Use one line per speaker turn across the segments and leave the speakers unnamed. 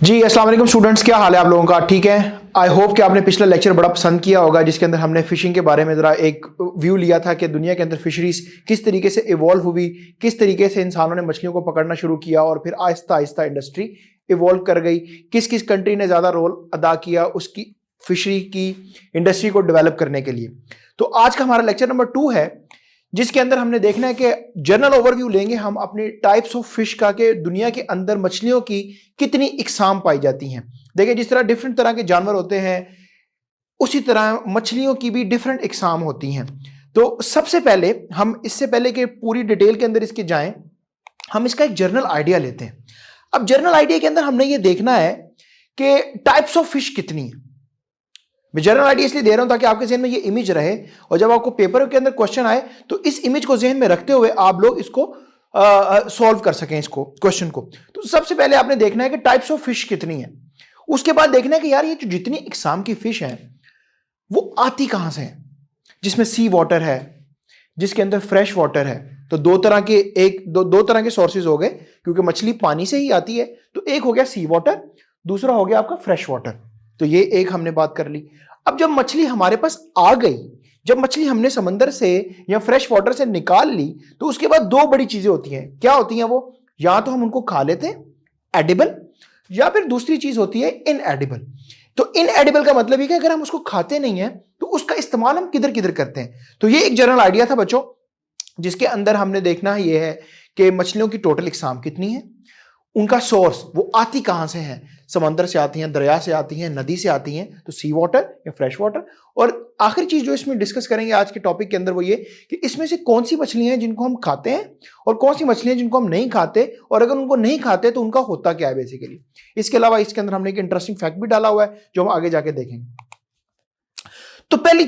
जी अस्सलाम वालेकुम स्टूडेंट्स, क्या हाल है आप लोगों का? ठीक है। आई होप कि आपने पिछला लेक्चर बड़ा पसंद किया होगा, जिसके अंदर हमने फिशिंग के बारे में ज़रा एक व्यू लिया था कि दुनिया के अंदर फिशरीज किस तरीके से इवॉल्व हुई, किस तरीके से इंसानों ने मछलियों को पकड़ना शुरू किया और फिर आहिस्ता आहिस्ता इंडस्ट्री इवॉल्व कर गई। किस किस कंट्री ने ज़्यादा रोल अदा किया उसकी फिशरी की इंडस्ट्री को डेवलप करने के लिए। तो आज का हमारा लेक्चर नंबर 2 है, जिसके अंदर हमने देखना है कि जनरल ओवरव्यू लेंगे हम अपनी टाइप्स ऑफ फिश का, कि दुनिया के अंदर मछलियों की कितनी इकसाम पाई जाती हैं। देखिए, जिस तरह डिफरेंट तरह के जानवर होते हैं उसी तरह मछलियों की भी डिफरेंट इकसाम होती हैं। तो सबसे पहले हम, इससे पहले कि पूरी डिटेल के अंदर इसके जाएं, हम इसका एक जनरल आइडिया लेते हैं। अब जनरल आइडिया के अंदर हमने ये देखना है कि टाइप्स ऑफ फिश कितनी है। मैं जनरल आइडिया इसलिए दे रहा हूं ताकि आपके जहन में ये इमेज रहे और जब आपको पेपर के अंदर क्वेश्चन आए तो इस इमेज को जहन में रखते हुए आप लोग इसको सॉल्व कर सकें, इसको क्वेश्चन को। तो सबसे पहले आपने देखना है कि टाइप्स ऑफ फिश कितनी है। उसके बाद देखना है कि यार ये जो जितनी इकसाम की फिश है वो आती कहां से है, जिसमें सी वाटर है, जिसके अंदर फ्रेश वाटर है। तो दो तरह के सोर्सेज हो गए, क्योंकि मछली पानी से ही आती है। तो एक हो गया सी वाटर, दूसरा हो गया आपका फ्रेश वाटर। तो ये एक हमने बात कर ली। अब जब मछली हमारे पास आ गई, जब मछली हमने समंदर से या फ्रेश वाटर से निकाल ली, तो उसके बाद दो बड़ी चीजें होती हैं। क्या होती हैं वो? या तो हम उनको खा लेते हैं, एडिबल, या फिर दूसरी चीज होती है इनएडिबल। तो इनएडिबल का मतलब ये कि अगर हम उसको खाते नहीं है तो उसका इस्तेमाल हम किधर किधर करते हैं। तो ये एक जनरल आइडिया था बच्चों, जिसके अंदर हमने देखना है ये है कि मछलियों की टोटल इकसाम कितनी है, उनका सोर्स वो आती कहां से है। समंदर से आती हैं, दरिया से आती हैं, नदी से आती हैं, तो सी वाटर या फ्रेश वाटर। और आखिरी चीज जो इसमें डिस्कस करेंगे आज के टॉपिक के अंदर वो ये कि इसमें से कौन सी मछलियां हैं जिनको हम खाते हैं और कौन सी मछलियां जिनको हम नहीं खाते, और अगर उनको नहीं खाते तो उनका होता क्या है बेसिकली। इसके अलावा इसके अंदर हमने एक इंटरेस्टिंग फैक्ट भी डाला हुआ है जो हम आगे जाके देखेंगे। तो पहली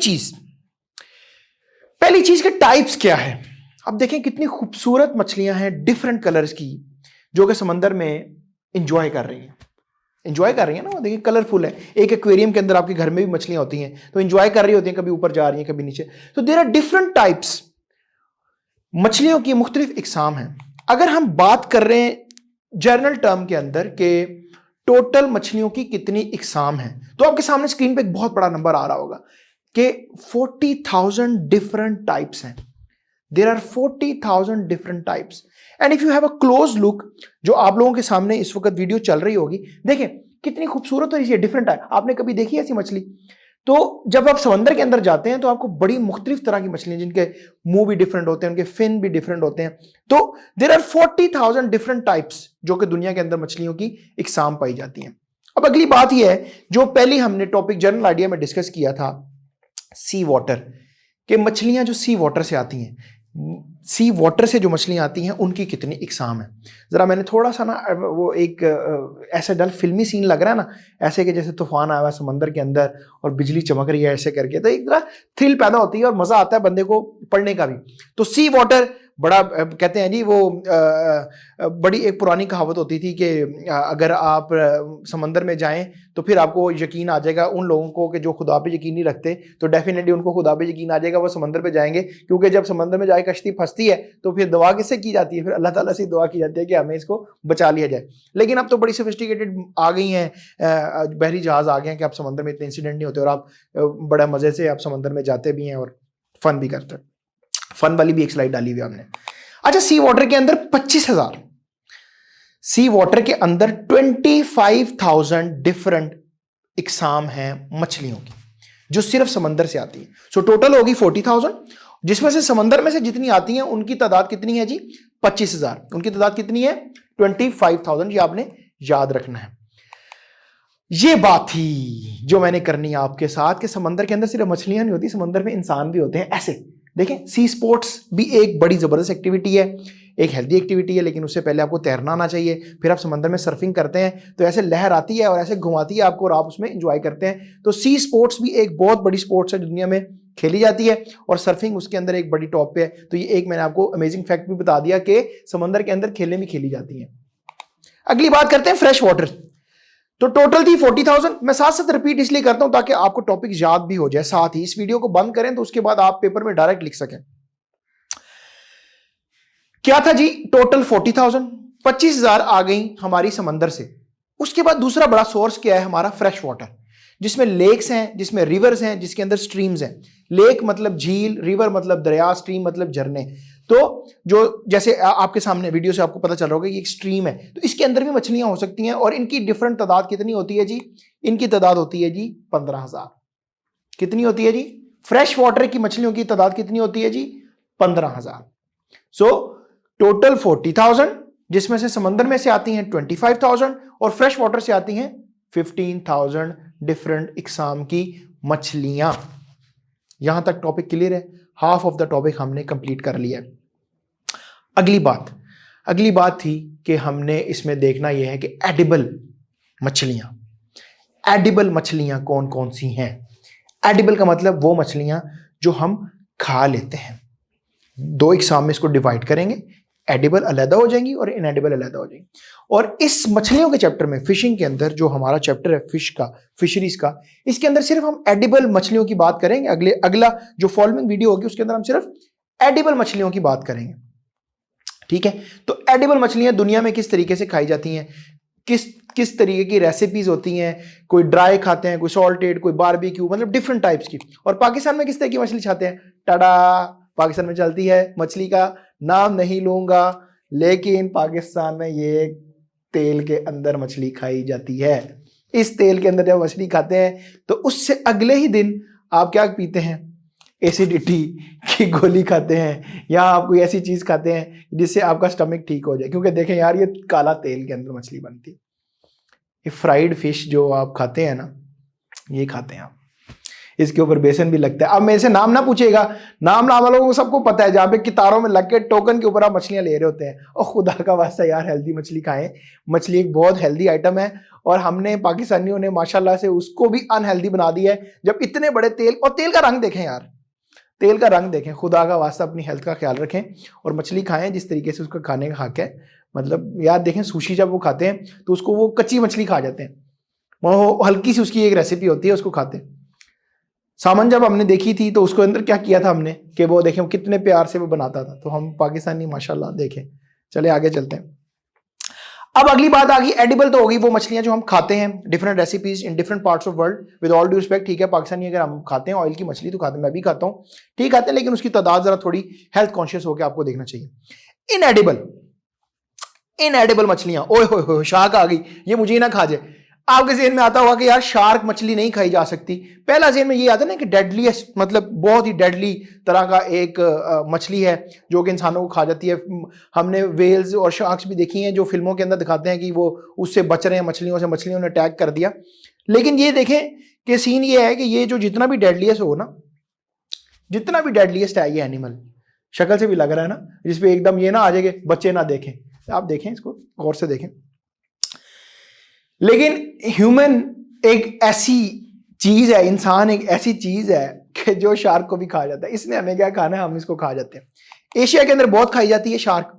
चीज के टाइप्स क्या है। अब देखें कितनी खूबसूरत मछलियां हैं डिफरेंट कलर्स की, जो कि समंदर में इंजॉय कर रही है ना। देखिए कलरफुल है। एक एक्वेरियम के अंदर आपके घर में भी मछलियां होती हैं तो इंजॉय कर रही होती हैं, कभी ऊपर जा रही हैं कभी नीचे। तो देयर आर डिफरेंट टाइप्स, मछलियों की मुख्तलिफ इकसाम हैं। अगर हम बात कर रहे हैं जनरल टर्म के अंदर के टोटल मछलियों की कितनी इकसाम है, तो आपके सामने स्क्रीन पे एक बहुत बड़ा नंबर आ रहा होगा कि 40,000 डिफरेंट टाइप्स हैं। There are 40,000 different types. And if you have a close look, जो आप लोगों के सामने इस वक्त वीडियो चल रही होगी, देखें कितनी खूबसूरत और डिफरेंट है। आपने कभी देखी ऐसी मछली? तो जब आप समंदर के अंदर जाते हैं तो आपको बड़ी मुख्तलिफ तरह की मछलियां, जिनके मुंह भी डिफरेंट होते हैं, उनके फिन भी डिफरेंट होते हैं। तो देर आर 40,000 डिफरेंट टाइप्स जो कि दुनिया के अंदर मछलियों की इकसाम पाई जाती हैं। अब अगली बात यह है, जो पहले हमने टॉपिक जनरल आइडिया में डिस्कस किया था, सी वाटर के मछलियां जो सी वाटर से आती हैं, सी वाटर से जो मछलियां आती हैं उनकी कितनी इकसाम है। जरा मैंने थोड़ा सा ना वो एक ऐसे डल फिल्मी सीन लग रहा है ना, ऐसे कि जैसे तूफान आया हुआ समंदर के अंदर और बिजली चमक रही है ऐसे करके, तो एक तरह थ्रिल पैदा होती है और मजा आता है बंदे को पढ़ने का भी। तो सी वाटर बड़ा कहते हैं जी, वो बड़ी एक पुरानी कहावत होती थी कि अगर आप समंदर में जाएं तो फिर आपको यकीन आ जाएगा उन लोगों को कि जो खुदा पे यकीन नहीं रखते, तो डेफिनेटली उनको खुदा पे यकीन आ जाएगा, वो समंदर पे जाएंगे। क्योंकि जब समंदर में जाए कश्ती फंसती है तो फिर दुआ किससे की जाती है? फिर अल्लाह ताला से दुआ की जाती है कि हमें इसको बचा लिया जाए। लेकिन अब तो बड़ी सोफिस्टिकेटेड आ गई हैं, बहरी जहाज आ गए हैं कि आप समंदर में इतने इंसिडेंट नहीं होते और आप बड़ा मजे से आप समंदर में जाते भी हैं और फन भी करते हैं। फन वाली भी एक स्लाइड डाली हुई हमने। अच्छा, सी वाटर के अंदर 25,000, सी वाटर के अंदर 25,000 डिफरेंट इकसाम हैं मछलियों की जो सिर्फ समंदर से आती है। सो टोटल होगी 40,000, जिसमें से समंदर में से जितनी आती हैं उनकी तादाद कितनी है जी? 25,000। उनकी तादाद कितनी है? 25,000। ये आपने याद रखना है। ये बात थी जो मैंने करनी है आपके साथ कि समंदर के अंदर सिर्फ मछलियां नहीं होती, समंदर में इंसान भी होते हैं। ऐसे देखें, सी स्पोर्ट्स भी एक बड़ी जबरदस्त एक्टिविटी है, एक हेल्दी एक्टिविटी है, लेकिन उससे पहले आपको तैरना आना चाहिए। फिर आप समंदर में सर्फिंग करते हैं तो ऐसे लहर आती है और ऐसे घुमाती है आपको और आप उसमें एंजॉय करते हैं। तो सी स्पोर्ट्स भी एक बहुत बड़ी स्पोर्ट्स है जो दुनिया में खेली जाती है और सर्फिंग उसके अंदर एक बड़ी टॉप पे है। तो ये एक मैंने आपको अमेजिंग फैक्ट भी बता दिया कि समंदर के अंदर खेलने में खेली जाती है। अगली बात करते हैं फ्रेश वाटर। तो टोटल थी 40,000। मैं साथ साथ रिपीट इसलिए करता हूं ताकि आपको टॉपिक याद भी हो जाए। साथ ही इस वीडियो को बंद करें तो उसके बाद आप पेपर में डायरेक्ट लिख सकें। क्या था जी? टोटल 40,000, 25,000 आ गई हमारी समंदर से। उसके बाद दूसरा बड़ा सोर्स क्या है हमारा, फ्रेश वाटर, जिसमें लेक्स हैं, जिसमें रिवर्स हैं, जिसके अंदर स्ट्रीम्स हैं। लेक मतलब झील, रिवर मतलब दरिया, स्ट्रीम मतलब झरने। तो जो जैसे आपके सामने वीडियो से आपको पता चल रहा होगा कि एक स्ट्रीम है, तो इसके अंदर भी मछलियां हो सकती हैं। और इनकी डिफरेंट तादाद कितनी होती है जी, इनकी तादाद होती है जी 15,000। कितनी होती है जी, फ्रेश वाटर की मछलियों की तादाद कितनी होती है जी, 15,000। सो टोटल 40,000, जिसमें से समंदर में से आती हैं 25,000 और फ्रेश वाटर से आती हैं 15,000 डिफरेंट इकसाम की मछलियां। यहां तक टॉपिक क्लियर है, हाफ ऑफ द टॉपिक हमने कंप्लीट कर लिया है। अगली बात थी कि हमने इसमें देखना यह है कि एडिबल मछलियां कौन कौन सी हैं। एडिबल का मतलब वो मछलियां जो हम खा लेते हैं। दो इकसाम में इसको डिवाइड करेंगे, एडिबल अलग हो जाएंगी और इनएडिबल अलग हो जाएंगी। और इस मछलियों के चैप्टर में, फिशिंग के अंदर जो हमारा चैप्टर है फिश का, फिशरीज का, इसके अंदर सिर्फ हम एडिबल मछलियों की बात करेंगे। अगला जो फॉलोइंग वीडियो होगी उसके अंदर हम सिर्फ एडिबल मछलियों की बात करेंगे, ठीक है। तो एडिबल मछलियां दुनिया में किस तरीके से खाई जाती हैं, किस तरीके की रेसिपीज होती हैं, कोई ड्राई खाते हैं, कोई सॉल्टेड, कोई बारबेक्यू, मतलब डिफरेंट टाइप्स की। और पाकिस्तान में किस तरह की मछली खाते हैं, टाडा, पाकिस्तान में चलती है, मछली का नाम नहीं लूंगा, लेकिन पाकिस्तान में ये तेल के अंदर मछली खाई जाती है। इस तेल के अंदर जब मछली खाते हैं तो उससे अगले ही दिन आप क्या पीते हैं, एसिडिटी की गोली खाते हैं, या आप कोई ऐसी चीज खाते हैं जिससे आपका स्टमक ठीक हो जाए। क्योंकि देखें यार, ये काला तेल के अंदर मछली बनती है। ये फ्राइड फिश जो आप खाते हैं ना, ये खाते हैं आप, इसके ऊपर बेसन भी लगता है। अब मेरे से नाम ना पूछेगा, नाम वालों को सबको पता है, जहाँ पे कितारों में लग के टोकन के ऊपर आप मछलियां ले रहे होते हैं। और खुदा का वास्ता यार, हेल्दी मछली खाएं। मछली एक बहुत हेल्दी आइटम है और हमने पाकिस्तानियों ने माशाल्लाह से उसको भी अनहेल्दी बना दिया है। जब इतने बड़े तेल, और तेल का रंग देखें यार, तेल का रंग देखें। खुदा का वास्ता अपनी हेल्थ का ख्याल रखें और मछली खाएं जिस तरीके से उसका खाने का हक है। मतलब यार देखें, सुशी जब वो खाते हैं तो उसको वो कच्ची मछली खा जाते हैं, वो हल्की सी उसकी एक रेसिपी होती है, उसको खाते हैं। सामन जब हमने देखी थी तो उसको अंदर क्या किया था हमने कि वो देखें कितने प्यार से वो बनाता था। तो हम पाकिस्तानी माशाल्लाह देखें। चले आगे चलते हैं। अब अगली बात आ गई, एडिबल तो होगी वो मछलियां जो हम खाते हैं, different recipes in different parts of world. With all due respect, ठीक है, पाकिस्तानी अगर हम खाते हैं ऑयल की मछली तो खाते हैं, मैं भी खाता हूं, ठीक खाते हैं, लेकिन उसकी तादाद जरा थोड़ी हेल्थ कॉन्शियस होकर आपको देखना चाहिए। इनएडिबल मछलियां, ओए हो शार्क आ गई, ये मुझे ही ना खा जाए। आपके ज़हन में आता होगा कि यार शार्क मछली नहीं खाई जा सकती। पहला ज़हन में ये आता है ना कि डेडलीस्ट, मतलब बहुत ही डेडली तरह का एक मछली है जो कि इंसानों को खा जाती है। हमने वेल्स और शार्क्स भी देखी हैं जो फिल्मों के अंदर दिखाते हैं कि वो उससे बच रहे हैं मछलियों से, मछलियों ने अटैक कर दिया। लेकिन ये देखें कि सीन ये है कि ये जो जितना भी डेडलीस्ट हो ना, जितना भी डेडलीस्ट है ये एनिमल, शक्ल से भी लग रहा है ना, जिसपे एकदम ये ना आ जाएगा बच्चे ना देखें। आप देखें इसको गौर से देखें। लेकिन ह्यूमन एक ऐसी चीज है, इंसान एक ऐसी चीज है कि जो शार्क को भी खा जाता है। इसने हमें क्या खाना है, हम इसको खा जाते हैं। एशिया के अंदर बहुत खाई जाती है शार्क,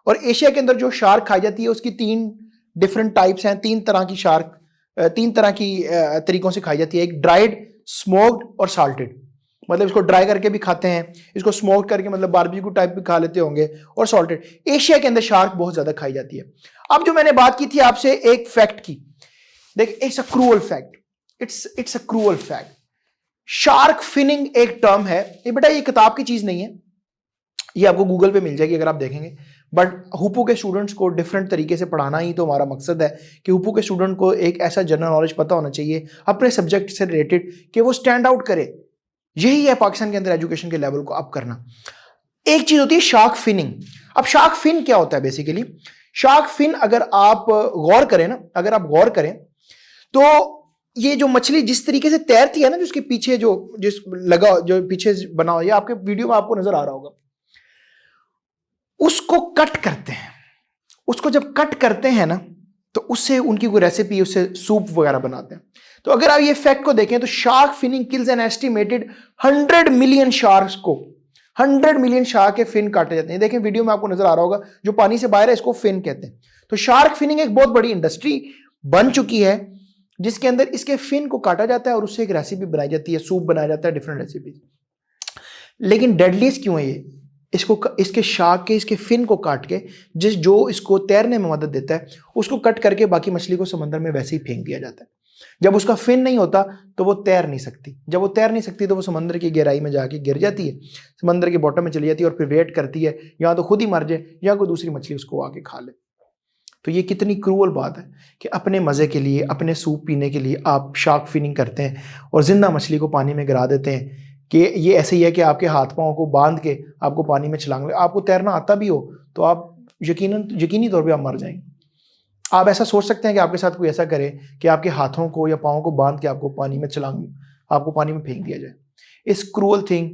और एशिया के अंदर जो शार्क खाई जाती है उसकी 3 डिफरेंट टाइप्स हैं। 3 तरह की शार्क, 3 तरह की तरीकों से खाई जाती है। एक ड्राइड, स्मोक्ड और साल्टेड। मतलब इसको ड्राई करके भी खाते हैं, इसको स्मोक करके मतलब बारबेक्यू टाइप भी खा लेते होंगे, और सॉल्टेड। एशिया के अंदर शार्क बहुत ज्यादा खाई जाती है। अब जो मैंने बात की थी आपसे एक फैक्ट की, देख, it's a cruel fact, it's a cruel fact. Shark finning एक टर्म है, ये बेटा ये किताब की चीज नहीं है, ये आपको गूगल पे मिल जाएगी अगर आप देखेंगे। बट हुपू के स्टूडेंट्स को डिफरेंट तरीके से पढ़ाना ही तो हमारा मकसद है कि हुपू के स्टूडेंट को एक ऐसा जनरल नॉलेज पता होना चाहिए अपने सब्जेक्ट से रिलेटेड कि वो स्टैंड आउट करे। यही है पाकिस्तान के अंदर एजुकेशन के लेवल को अप करना। एक चीज होती है शार्क फिनिंग। अब शार्क फिन क्या होता है बेसिकली? शार्क फिन अगर आप गौर करें ना, अगर आप गौर करें तो ये जो मछली जिस तरीके से तैरती है ना, जो उसके पीछे जो पीछे बना हुआ है, आपके वीडियो में आपको नजर आ रहा होगा, उसको कट करते हैं। उसको जब कट करते हैं ना तो उससे उनकी कोई रेसिपी, उससे सूप वगैरह बनाते हैं। तो अगर आप ये फैक्ट को देखें तो shark finning kills an estimated 100 million sharks को। 100 मिलियन शार्क के फिन काटे जाते हैं। देखें वीडियो में आपको नजर आ रहा होगा, जो पानी से बाहर है इसको फिन कहते हैं। तो शार्क फिनिंग एक बहुत बड़ी इंडस्ट्री बन चुकी है जिसके अंदर इसके फिन को काटा जाता है और उससे एक रेसिपी बनाई जाती है, सूप बनाया जाता है, डिफरेंट रेसिपी। लेकिन डेडलीस्ट क्यों है ये? इसके शार्क के इसके फिन को काट के जो इसको तैरने में मदद देता है उसको कट करके बाकी मछली को समंदर में वैसे ही फेंक दिया जाता है। जब उसका फिन नहीं होता तो वो तैर नहीं सकती, जब वो तैर नहीं सकती तो वो समंदर की गहराई में जाके गिर जाती है, समंदर के बॉटम में चली जाती है और फिर वेट करती है या तो खुद ही मर जाए या कोई दूसरी मछली उसको आके खा ले। तो ये कितनी क्रूअल बात है कि अपने मज़े के लिए, अपने सूप पीने के लिए आप शार्क फिनिंग करते हैं और जिंदा मछली को पानी में गिरा देते हैं। कि ये ऐसे ही है कि आपके हाथ पाँव को बांध के आपको पानी में छलांग, आपको तैरना आता भी हो तो आप यकीनी तौर पे आप मर जाएंगे। आप ऐसा सोच सकते हैं कि आपके साथ कोई ऐसा करे कि आपके हाथों को या पाँव को बांध के आपको पानी में आपको पानी में फेंक दिया जाए। इस क्रूअल थिंग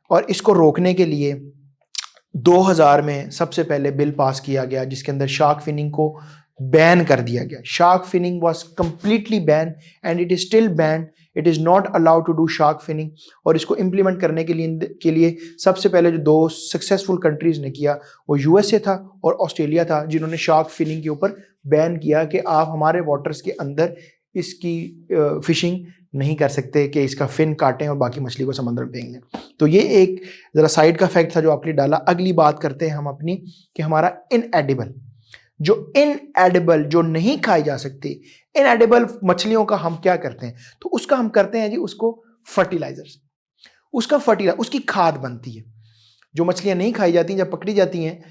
और इसको रोकने के लिए 2000 में सबसे पहले बिल पास किया गया जिसके अंदर शार्क फिनिंग को बैन कर दिया गया। Shark finning was completely ban and it is still ban, it is not allowed to do shark finning. और इसको इम्प्लीमेंट करने के लिए सबसे पहले जो 2 सक्सेसफुल कंट्रीज ने किया वो यूएसए था और ऑस्ट्रेलिया था, जिन्होंने शार्क फिनिंग के ऊपर बैन किया कि आप हमारे वाटर्स के अंदर इसकी फिशिंग नहीं कर सकते कि इसका फिन काटें और बाकी मछली को समंदर में फेंक दें। तो ये एक ज़रा साइड का फैक्ट था जो आपके लिए डाला। अगली बात करते हैं हम अपनी कि हमारा इनएडिबल जो नहीं खाई जा सकती इनएडिबल मछलियों का हम क्या करते हैं, तो उसका हम करते हैं जी उसको फर्टिलाइजर्स, उसकी खाद बनती है। जो मछलियां नहीं खाई जाती जब पकड़ी जाती हैं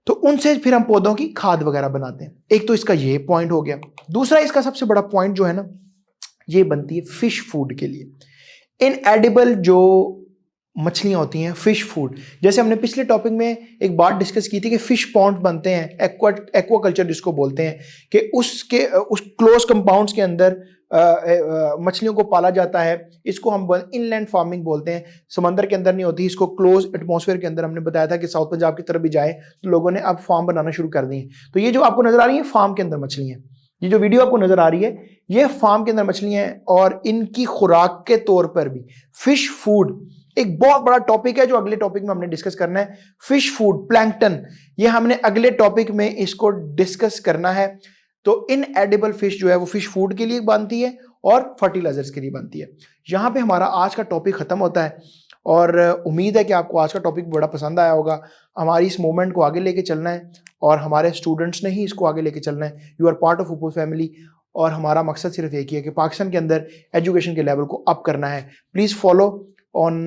तो उनसे फिर हम पौधों की खाद वगैरह बनाते हैं। एक तो इसका ये पॉइंट हो गया। दूसरा इसका सबसे बड़ा पॉइंट जो है ना, ये बनती है फिश फूड के लिए। इनएडिबल जो मछलियां होती हैं फिश फूड, जैसे हमने पिछले टॉपिक में एक बात डिस्कस की थी कि फिश पॉन्ड बनते हैं, एक्वाकल्चर जिसको बोलते हैं, कि उस क्लोज कंपाउंड्स के अंदर मछलियों को पाला जाता है। इसको हम इनलैंड फार्मिंग बोलते हैं, समंदर के अंदर नहीं होती, इसको क्लोज एटमॉस्फेयर के अंदर। हमने बताया था कि साउथ पंजाब की तरफ भी जाए तो लोगों ने अब फार्म बनाना शुरू कर दिए। तो ये जो आपको नजर आ रही है फार्म के अंदर मछलियां, ये जो वीडियो आपको नजर आ रही है ये फार्म के अंदर मछलियां हैं और इनकी खुराक के तौर पर भी फिश फूड एक बहुत बड़ा टॉपिक है जो अगले टॉपिक में हमने डिस्कस करना है। फिश फूड, प्लैंकटन, ये हमने अगले टॉपिक में इसको डिस्कस करना है। तो इनएडिबल फिश जो है वो फिश फूड के लिए बनती है और फर्टिलाइजर्स के लिए बनती है। यहां पे हमारा आज का टॉपिक खत्म होता है और उम्मीद है कि आपको आज का टॉपिक बड़ा पसंद आया होगा। हमारी इस मूवमेंट को आगे लेके चलना है और हमारे स्टूडेंट्स ने ही इसको आगे लेके चलना है। यू आर पार्ट ऑफ उपो फैमिली और हमारा मकसद सिर्फ एक ही है कि पाकिस्तान के अंदर एजुकेशन के लेवल को अप करना है। Please follow on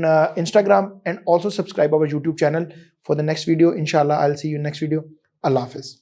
Instagram and also subscribe our YouTube channel for the next video. Inshallah, I'll see you in next video. Allah Hafiz.